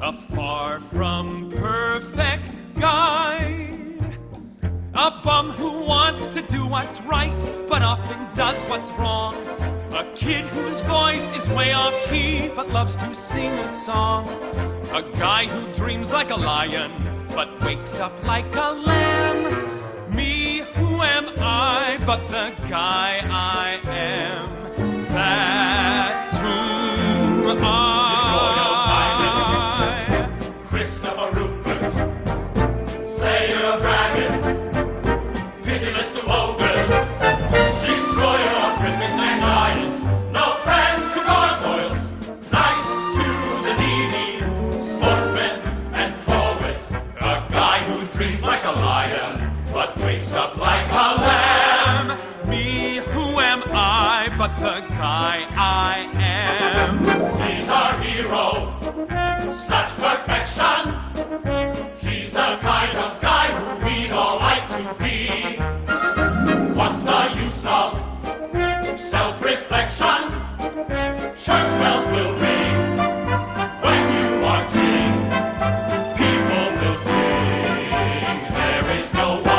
a far from perfect guy. A bum who wants to do what's right, but often does what's wrong. A kid whose voice is way off key, but loves to sing a song. A guy who dreams like a lion, but wakes up like a lamb. Me, who am I but the guy I am? That's who I. Up like a lamb. Me, who am I but the guy I am? He's our hero, such perfection. He's the kind of guy who we'd all like to be. What's the use of self-reflection? Church bells will ring when you are king. People will sing. There is no one.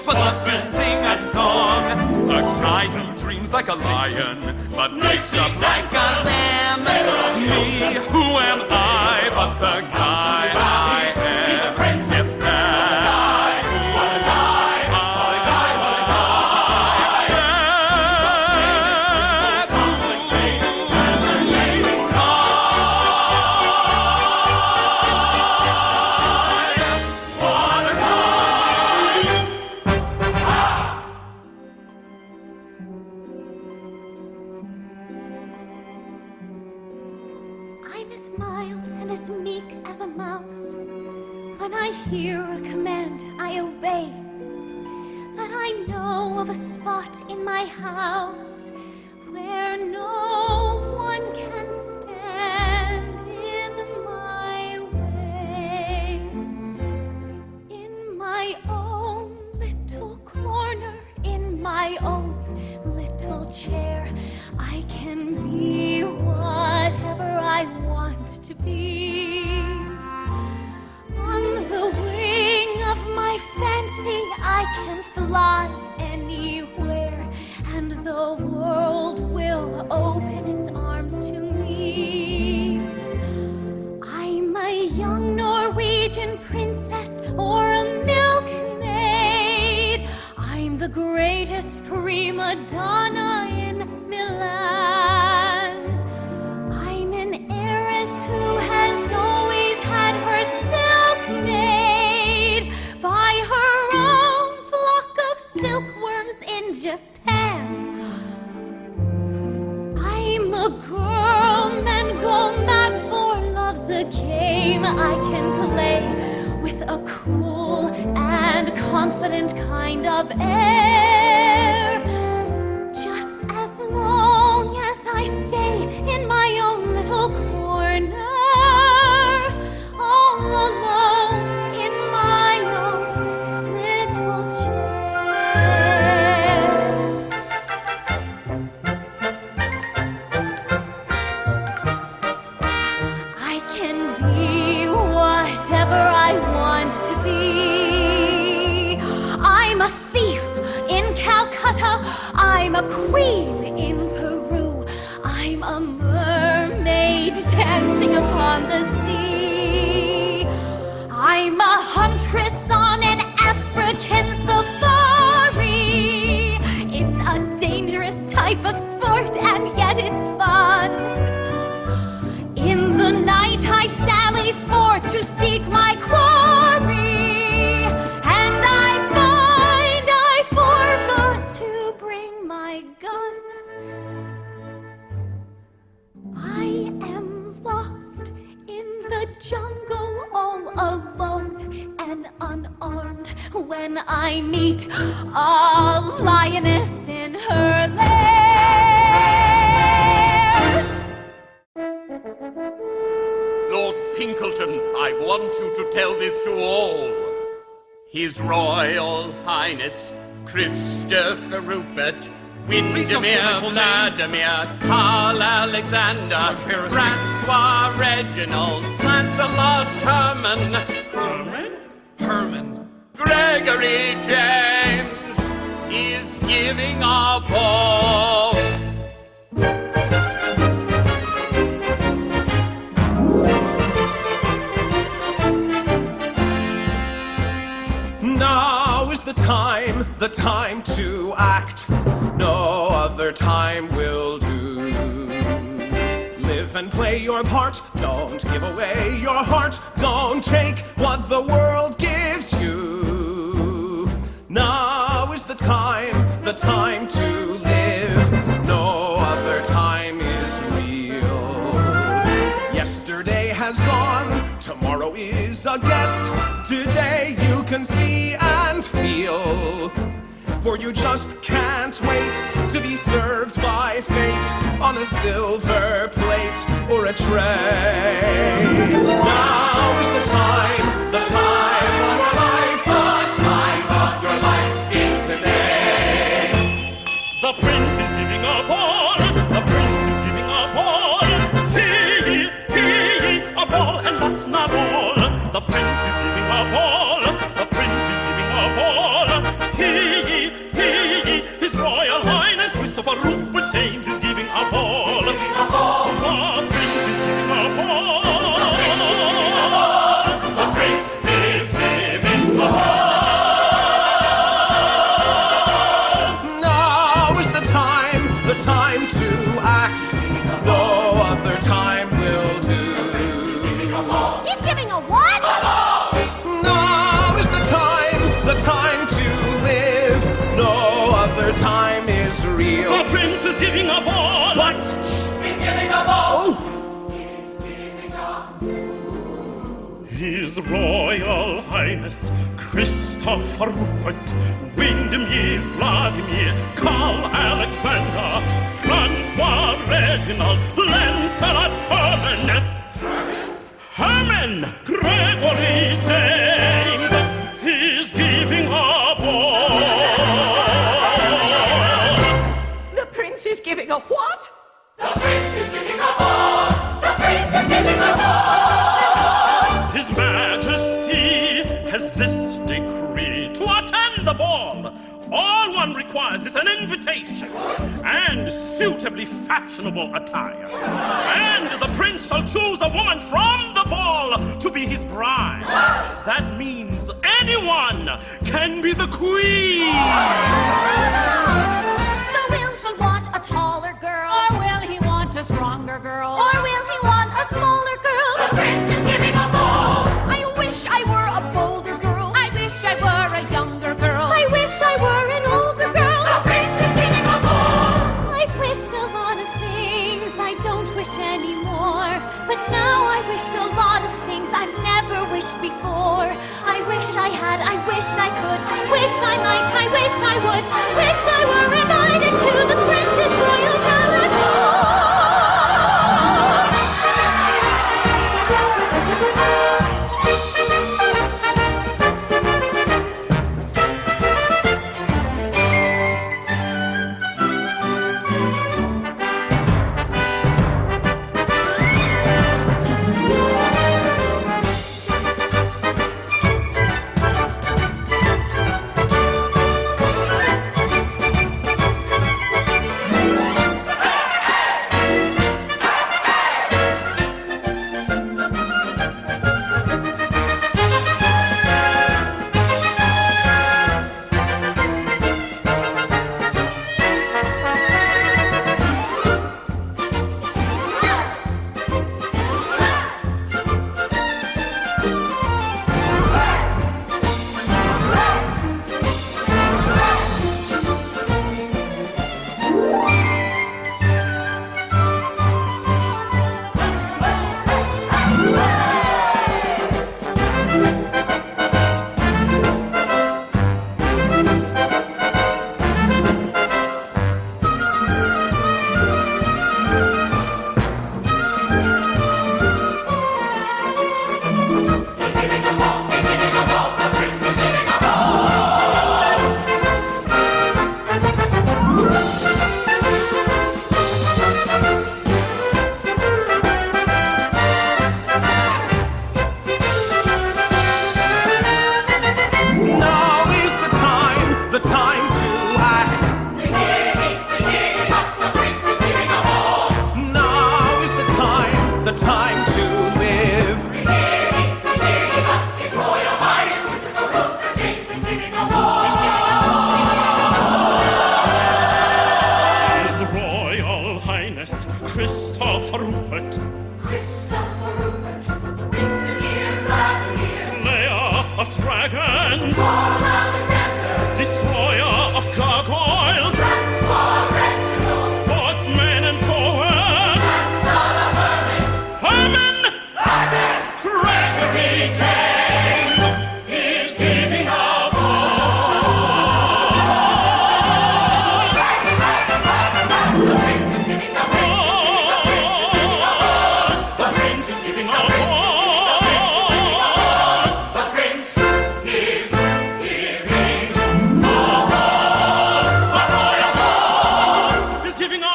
But loves to sing a song. A guy who dreams like a lion, but wakes up like a lamb. Me, who am I but the guy I am? He's a prince. Yes, that's who what a guy, what a guy, what a guy. That's who the king has a lady what a guy. I'm as mild and as meek as a mouse. When I hear a command, I obey. But I know of a spot in my house where no one can stand in my way. In my own little corner, in my own little chair, I can be whatever I want to be. On the wing of my fancy, I can fly anywhere, and the world will open its arms to me. I'm a young Norwegian princess or a milkmaid. I'm the greatest prima donna in Milan. I'm an heiress who has always had her silk made by her own flock of silkworms in Japan. I'm a girl men go mad for, love's a game I can play with a cool and confident kind of air. Just as long as I stay in my own little corner, all alone in my own little chair. I can be whatever I want to be. I'm a thief in Calcutta, I'm a queen in Peru, I'm a mermaid dancing upon the sea. I'm a huntress on an African safari. It's a dangerous type of sport, and yet it's fun. In the night I sally forth to seek my quarry, and I find I forgot to bring my gun. I am lost in the jungle all alone and unarmed when I meet a lioness in her lair. Pinkleton, I want you to tell this to all. His Royal Highness Christopher Rupert Windermere Vladimir Karl Alexander Francois Reginald Lancelot Herman Gregory James is giving a ball. Now is the time to act. No other time will do. Live and play your part. Don't give away your heart. Don't take what the world gives you. Now is the time to live. No other time is real. Yesterday has gone, tomorrow is a guess. Today you can see and feel. For you just can't wait to be served by fate on a silver plate or a tray. Now is the time of your life. The time of your life is today. The prince is giving a ball. The prince is giving a ball. Hee, a ball, and that's not all. The prince is giving a ball. The prince is giving a ball. Hee, His Royal Highness Christopher Rupert James is giving a ball. The prince is giving a ball. The prince is giving a ball. Now is the time to act. No other time will do. He's giving a what? Now is the time to live. No other time is real. The prince is giving a ball. What? He's giving a ball. His Royal Highness Christopher Rupert Windermere Vladimir Karl Alexander Francois Reginald Lancelot Herman Gregory James is giving a ball. The prince is giving a what? The prince is giving a ball. The prince is giving a ball. His Majesty has this decree to attend the ball. All one requires is an invitation and suitably fashionable attire. And the prince shall choose a woman from the ball to be his bride. That means anyone can be the queen. So will he want a taller girl? Or will he want a stronger girl? Or will he want a smaller girl? The prince is giving a ball. I wish I were a bolder girl. I wish I were a younger girl. I wish I were an older girl. The prince is giving a ball. I've wished a lot of things I don't wish anymore. But now I wish a lot of things I've never wished before. I wish I had, I wish I could, wish I might, I wish I would, wish I were invited to the Prince's Royal Palace. Christopher Rupert, Christopher Rupert, victory and flattery, slayer of dragons, Paul Alexander, destroyer of gargoyles, Francois Reginald, sportsman and poet, Herman Gregory James is giving a the prince is giving a the prince is giving is giving a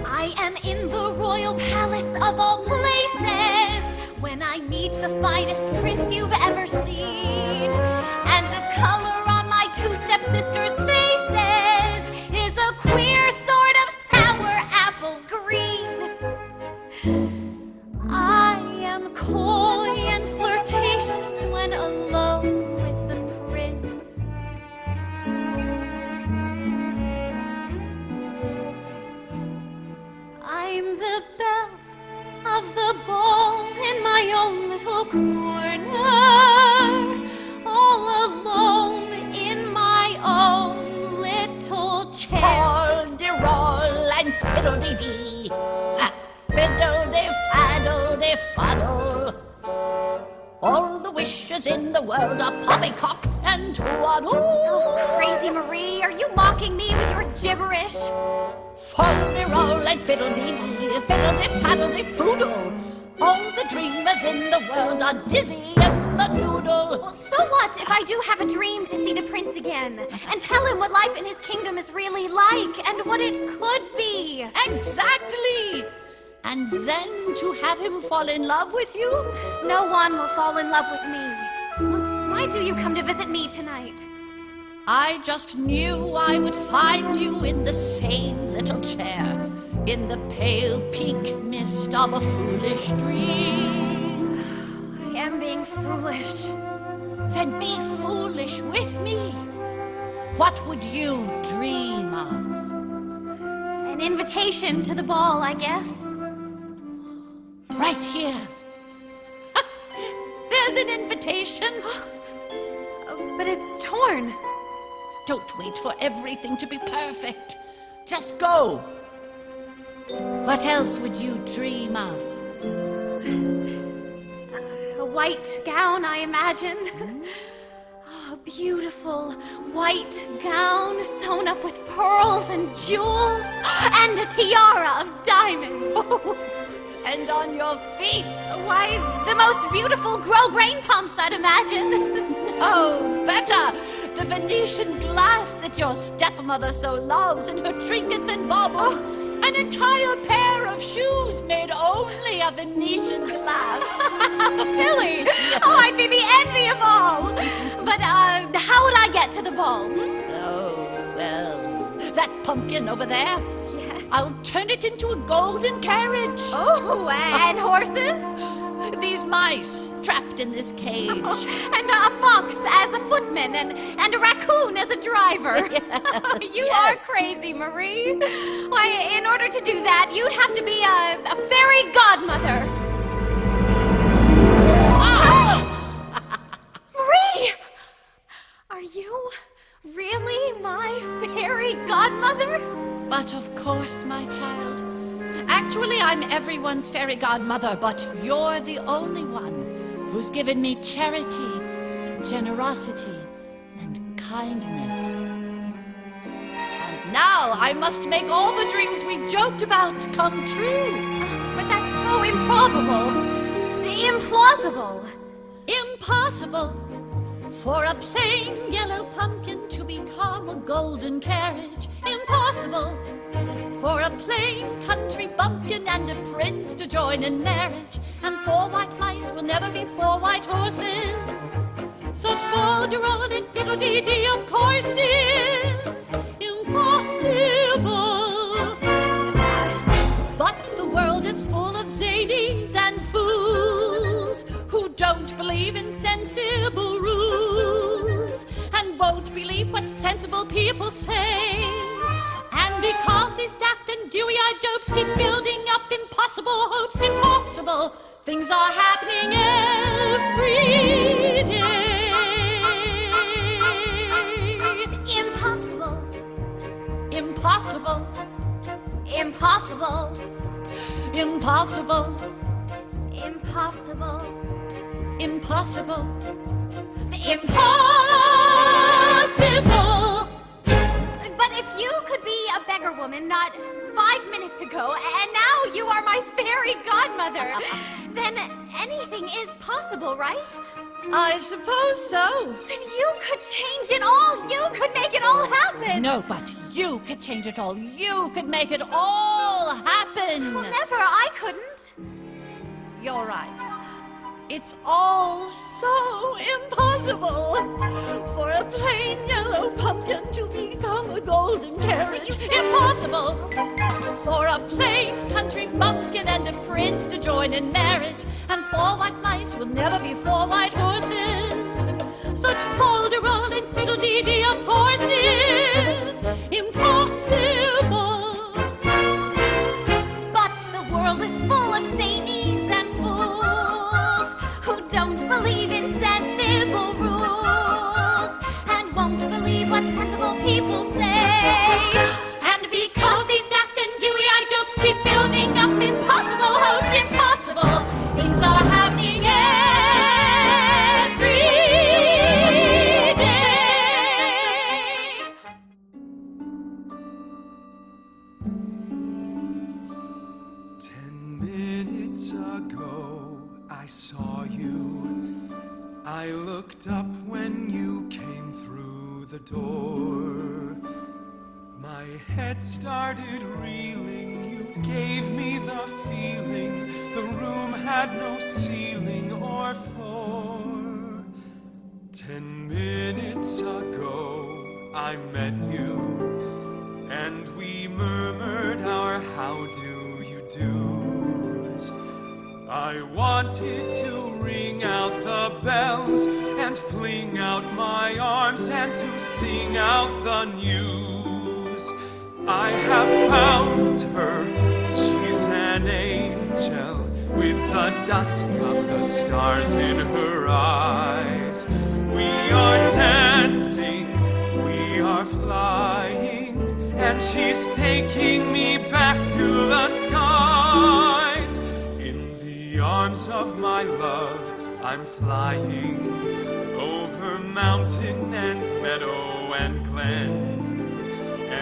I am in the royal palace of all places when I meet the finest prince you've ever seen. And the color on my two stepsisters' faces is a queer sort of sour apple green. I am coy and flirtatious when alone with the prince. I'm the belle of the ball in my own little corner, all alone in my own little chair. Fol-de-rol and fiddle-dee-dee. Fiddle-de-faddle-de-faddle. All the wishes in the world are poppycock and twaddle. Oh, crazy Marie, are you mocking me with your gibberish? Fol-de-rol and fiddle-dee-dee, fiddle-de-faddle-de-foodle. All the dreamers in the world are dizzy in the noodle. Well, so what if I do have a dream to see the prince again and tell him what life in his kingdom is really like and what it could be? Exactly! And then to have him fall in love with you? No one will fall in love with me. Why do you come to visit me tonight? I just knew I would find you in the same little chair, in the pale pink mist of a foolish dream. I am being foolish. Then be foolish with me. What would you dream of? An invitation to the ball, I guess. Right here. There's an invitation. But it's torn. Don't wait for everything to be perfect. Just go. What else would you dream of? A white gown, I imagine. A beautiful white gown sewn up with pearls and jewels and a tiara of diamonds. And on your feet. Why, the most beautiful grow-grain pumps, I'd imagine. Oh, better. The Venetian glass that your stepmother so loves and her trinkets and baubles. An entire pair of shoes made only of Venetian glass. Silly. Oh, I'd be the envy of all. But how would I get to the ball? Oh, well, that pumpkin over there. Yes. I'll turn it into a golden carriage. Oh, and horses? These mice trapped in this cage. And a fox as a footman and a raccoon as a driver. You are crazy, Marie. Why, in order to do that, you'd have to be a fairy godmother. Marie! Are you really my fairy godmother? But of course, my child. Actually, I'm everyone's fairy godmother, but you're the only one who's given me charity, generosity, and kindness. And now I must make all the dreams we joked about come true. But that's so improbable. Implausible. Impossible for a plain yellow pumpkin to become a golden carriage. Impossible for a plain country bumpkin and a prince to join in marriage. And 4 white mice will never be 4 white horses. Such fol-de-rol and fiddle-dee-dee of course is impossible. But the world is full of zanies and fools who don't believe in sensible rules and won't believe what sensible people say. And because these daft and dewy-eyed dopes keep building up impossible hopes, impossible things are happening every day. Impossible. Impossible. Impossible. Impossible. Impossible. Impossible. Impossible. But if you could be a beggar woman not 5 minutes ago, and now you are my fairy godmother, then anything is possible, right? I suppose so. Then you could change it all. You could make it all happen. No, but you could change it all. You could make it all happen. Well, never. I couldn't. You're right. It's all so impossible for a plain yellow pumpkin to become a golden carriage. Impossible for a plain country bumpkin and a prince to join in marriage. And 4 white mice will never be 4 white horses. Such folderol and fiddle-dee-dee of course is impossible. But the world is full of zanies and fools who don't believe in sensible rules and won't believe what sensible people say. And because these daft and dewy-eyed dopes keep building up impossible hopes, impossible things are happening every day. 10 minutes ago, I saw you. I looked up when you came through the door. My head started reeling. You gave me the feeling the room had no ceiling or floor. 10 minutes ago, I met you, and we murmured our how do you do's. I wanted to ring out the bells and fling out my arms and to sing out the news. I have found her, she's an angel with the dust of the stars in her eyes. We are dancing, we are flying, and she's taking me back to the skies. In the arms of my love, I'm flying over mountain and meadow and glen.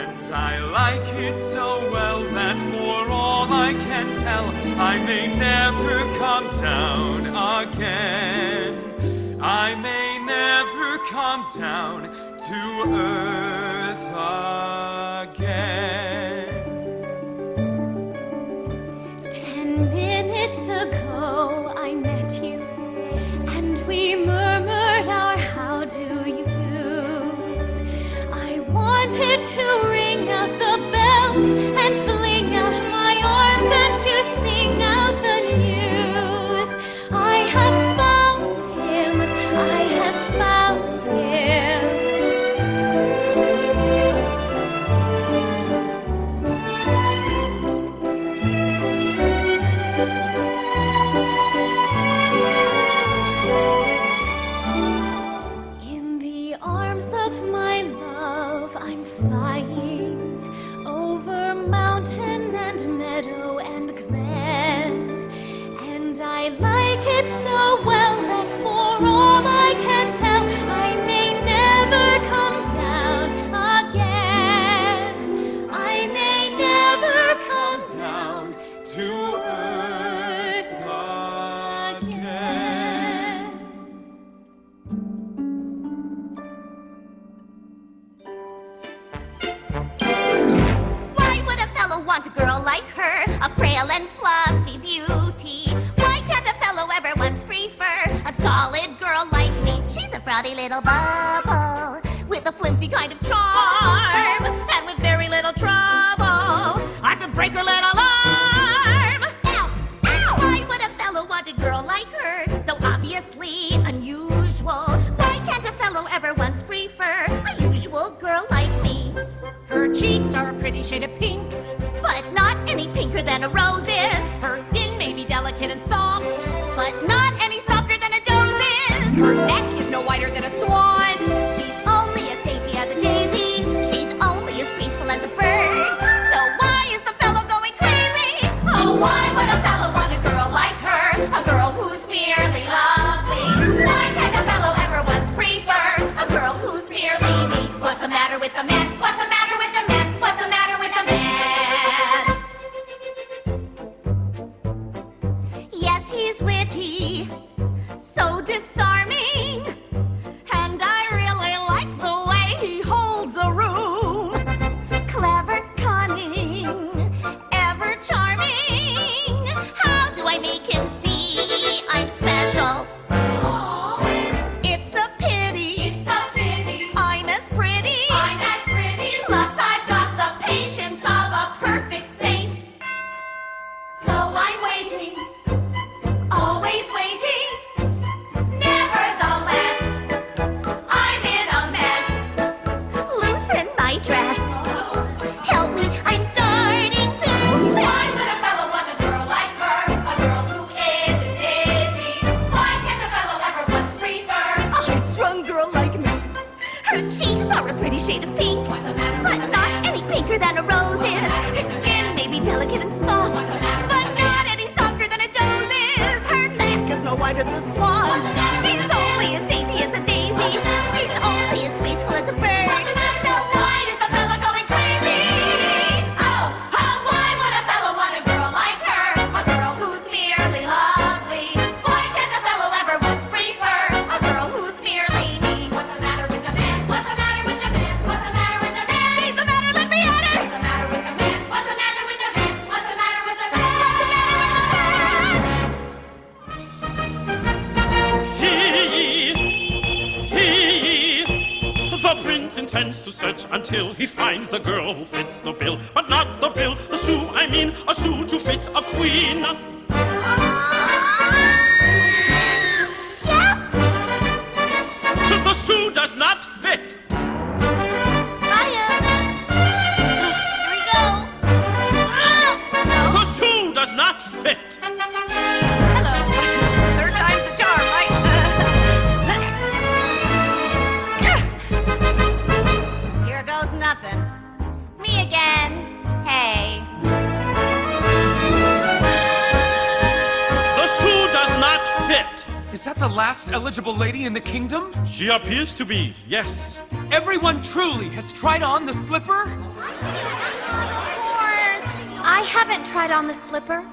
And I like it so well that for all I can tell, I may never come down again. I may never come down to earth again. 10 minutes ago I met you, and we murmured our how do you do's. I wanted to ring out the bells and fling out my arms and to sing out the news. I have found him, I have found him. In the arms of my love, I'm flying over mountain and meadow and glen. And I like it so well that for all I can tell, I may never come down again. I may never come down to earth again. Why would a fellow want a girl like her, a frail and fluffy beauty? Why can't a fellow ever once prefer a solid girl like me? She's a frothy little bubble with a flimsy kind of charm, and with very little trouble I could break her little arm. Ow! Ow! Why would a fellow want a girl like her, so obviously unusual? Why can't a fellow ever once prefer a usual girl like me. Her cheeks are a pretty shade of pink. But not any pinker than a rose is. Her skin may be delicate and soft. But not any softer than a doe's is. Her neck is no wider than a swan's. She's only as dainty as a daisy. She's only as graceful as a bird. So why is the fellow going crazy? Oh, why would a fellow want a girl like her? A girl who's merely lovely. Why can't a fellow ever once prefer a girl who's merely me? What's the matter with the man? What's the matter with the man? What's the matter with the man? Yes, he's witty, so disarming, and I really like the way he holds a room. Clever, cunning, ever charming. How do I make him see I'm special? It's a pity. It's a pity. I'm as pretty. I'm as pretty. Plus I've got the patience of a perfect saint. So I'm waiting, always waiting. Nevertheless, I'm in a mess. Loosen my dress. Help me, I'm starting to. Why would a fellow want a girl like her? A girl who is a daisy. Why can't a fellow ever once prefer a high-strung girl like me? Her cheeks are a pretty shade of pink. What's the matter? But not any pinker than a rose is. Her skin may be delicate and soft. But not any softer than a doe's is. Her neck is no wider than a swan. She's only as dainty as a daisy. She's only as graceful as a bird. So why is the fella going crazy? Oh, why would a fellow want a girl like her? A girl who's merely lovely. Why can't a fellow ever once prefer a girl who's merely me? What's the matter with the man? What's the matter with the man? What's the matter with the man? She's the matter, let me at it! What's the matter with the man? What's the matter with the man? What's the matter with the man? What's the matter The prince intends to search until he finds the girl who fits the bill. But not the bill, the shoe, I mean, a shoe to fit a queen. The shoe does not fit. Here we go. The shoe does not fit. Hello. Third time's the charm, right? Here goes nothing. Me again. Hey. The shoe does not fit. Is that the last eligible lady in the kingdom? She appears to be, yes. Everyone truly has tried on the slipper? I haven't tried on the slipper.